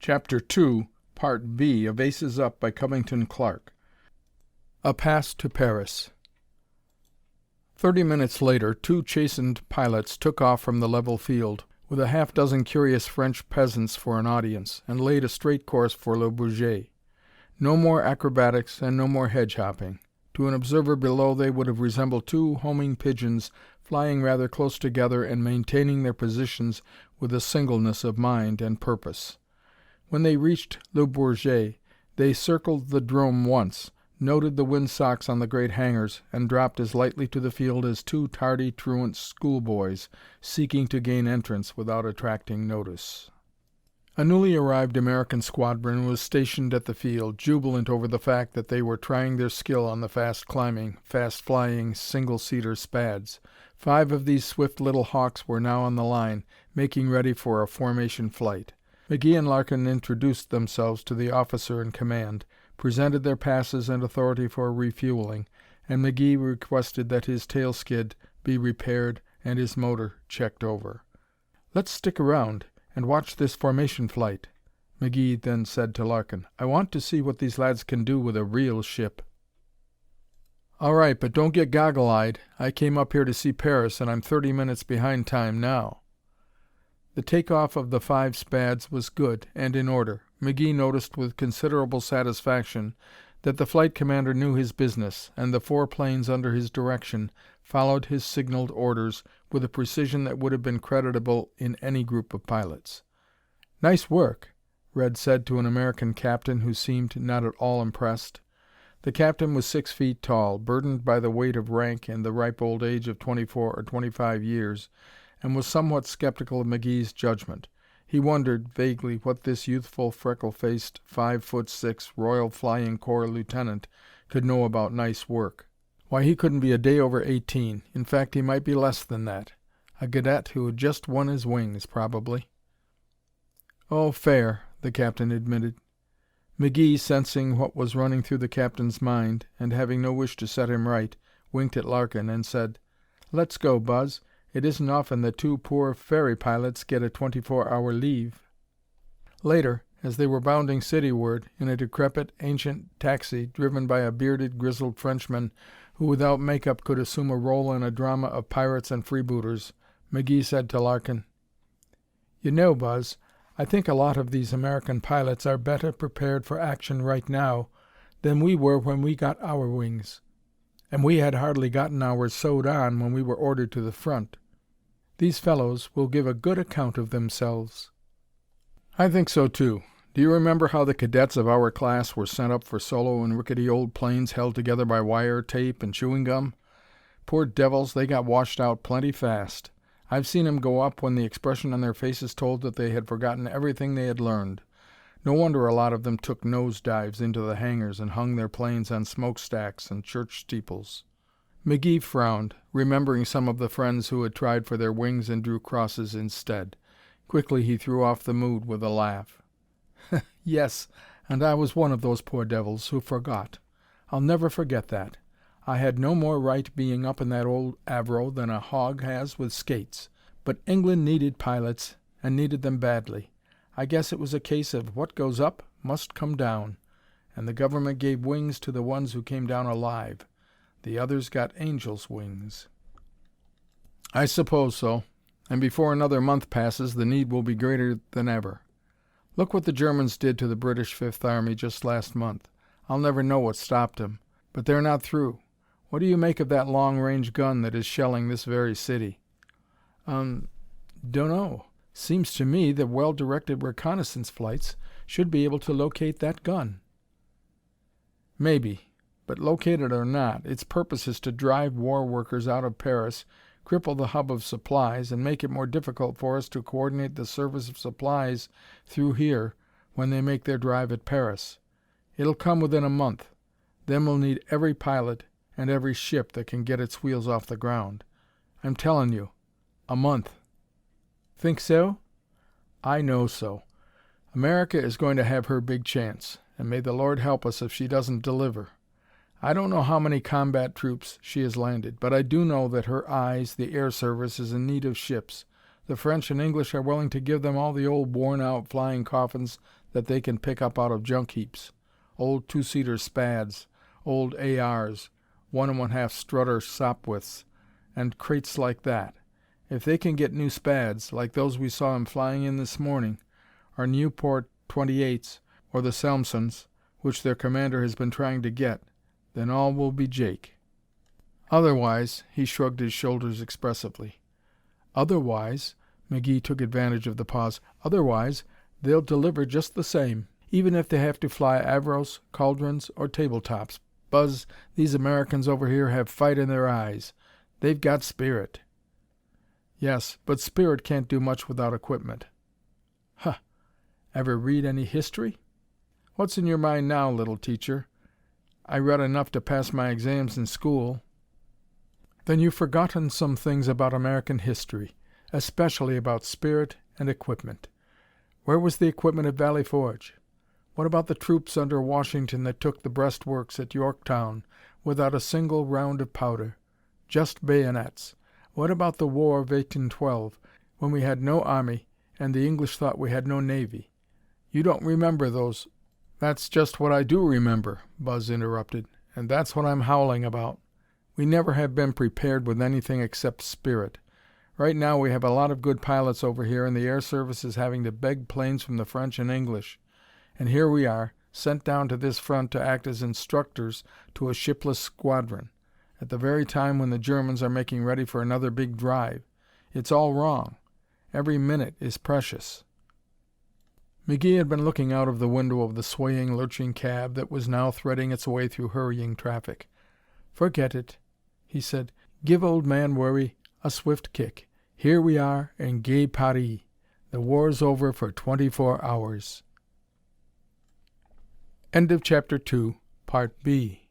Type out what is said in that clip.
Chapter 2, Part B of Aces Up by Covington Clarke. A Pass to Paris. 30 minutes later, two chastened pilots took off from the level field, with a half-dozen curious French peasants for an audience, and laid a straight course for Le Bourget. No more acrobatics and no more hedge-hopping. To an observer below they would have resembled two homing pigeons flying rather close together and maintaining their positions with a singleness of mind and purpose. When they reached Le Bourget, they circled the drome once, noted the windsocks on the great hangars, and dropped as lightly to the field as two tardy, truant schoolboys seeking to gain entrance without attracting notice. A newly arrived American squadron was stationed at the field, jubilant over the fact that they were trying their skill on the fast-climbing, fast-flying, single-seater Spads. 5 of these swift little hawks were now on the line, making ready for a formation flight. McGee and Larkin introduced themselves to the officer in command, presented their passes and authority for refueling, and McGee requested that his tail skid be repaired and his motor checked over. "Let's stick around and watch this formation flight," McGee then said to Larkin. "I want to see what these lads can do with a real ship." "All right, but don't get goggle-eyed. I came up here to see Paris, and I'm 30 minutes behind time now." The takeoff of the 5 Spads was good and in order. McGee noticed with considerable satisfaction that the flight commander knew his business, and the 4 planes under his direction followed his signaled orders with a precision that would have been creditable in any group of pilots. "Nice work," Red said to an American captain who seemed not at all impressed. The captain was 6 feet tall, burdened by the weight of rank and the ripe old age of 24 or 25 years, and was somewhat skeptical of McGee's judgment. He wondered, vaguely, what this youthful, freckle-faced, 5'6" Royal Flying Corps lieutenant could know about nice work. Why, he couldn't be a day over 18. In fact, he might be less than that. A cadet who had just won his wings, probably. "Oh, fair," the captain admitted. McGee, sensing what was running through the captain's mind, and having no wish to set him right, winked at Larkin and said, "Let's go, Buzz. It isn't often that 2 poor ferry pilots get a 24-hour leave." Later, as they were bounding cityward in a decrepit, ancient taxi driven by a bearded, grizzled Frenchman who without makeup could assume a role in a drama of pirates and freebooters, McGee said to Larkin, "You know, Buzz, I think a lot of these American pilots are better prepared for action right now than we were when we got our wings. And we had hardly gotten ours sewed on when we were ordered to the front. These fellows will give a good account of themselves." "I think so, too. Do you remember how the cadets of our class were sent up for solo in rickety old planes held together by wire, tape, and chewing gum? Poor devils, they got washed out plenty fast. I've seen 'em go up when the expression on their faces told that they had forgotten everything they had learned. No wonder a lot of them took nose dives into the hangars and hung their planes on smokestacks and church steeples." McGee frowned, remembering some of the friends who had tried for their wings and drew crosses instead. Quickly he threw off the mood with a laugh. "Yes, and I was one of those poor devils who forgot. I'll never forget that. I had no more right being up in that old Avro than a hog has with skates. But England needed pilots, and needed them badly. I guess it was a case of what goes up must come down, and the government gave wings to the ones who came down alive. The others got angels' wings." "I suppose so. And before another month passes, the need will be greater than ever. Look what the Germans did to the British Fifth Army just last month. I'll never know what stopped 'em. But they're not through. What do you make of that long-range gun that is shelling this very city?" Dunno. Seems to me that well-directed reconnaissance flights should be able to locate that gun." "Maybe. But locate it or not, its purpose is to drive war workers out of Paris, cripple the hub of supplies, and make it more difficult for us to coordinate the service of supplies through here when they make their drive at Paris. It'll come within a month. Then we'll need every pilot and every ship that can get its wheels off the ground. I'm tellin' you, a month." "Think so?" "I know so. America is going to have her big chance, and may the Lord help us if she doesn't deliver. I don't know how many combat troops she has landed, but I do know that her eyes, the air service, is in need of ships. The French and English are willing to give them all the old worn-out flying coffins that they can pick up out of junk heaps. Old two-seater Spads, old ARs, 1 1/2 Strutter Sopwiths, and crates like that. If they can get new Spads, like those we saw him flying in this morning, or Nieuport 28s, or the Selmsons, which their commander has been trying to get, then all will be jake. Otherwise," he shrugged his shoulders expressively. "Otherwise," McGee took advantage of the pause, "otherwise, they'll deliver just the same, even if they have to fly Avros, Cauldrons, or tabletops. Buzz, these Americans over here have fight in their eyes. They've got spirit." "Yes, but spirit can't do much without equipment." "Huh! Ever read any history?" "What's in your mind now, little teacher?" "I read enough to pass my exams in school." "Then you've forgotten some things about American history, especially about spirit and equipment. Where was the equipment at Valley Forge? What about the troops under Washington that took the breastworks at Yorktown without a single round of powder? Just bayonets. What about the War of 1812, when we had no army and the English thought we had no navy? You don't remember those—" "That's just what I do remember," Buzz interrupted, "and that's what I'm howling about. We never have been prepared with anything except spirit. Right now we have a lot of good pilots over here, and the air service is having to beg planes from the French and English. And here we are, sent down to this front to act as instructors to a shipless squadron, at the very time when the Germans are making ready for another big drive. It's all wrong. Every minute is precious." McGee had been looking out of the window of the swaying, lurching cab that was now threading its way through hurrying traffic. "Forget it," he said. "Give old man Worry a swift kick. Here we are in Gay Paris. The war's over for 24 hours." End of Chapter 2, Part B.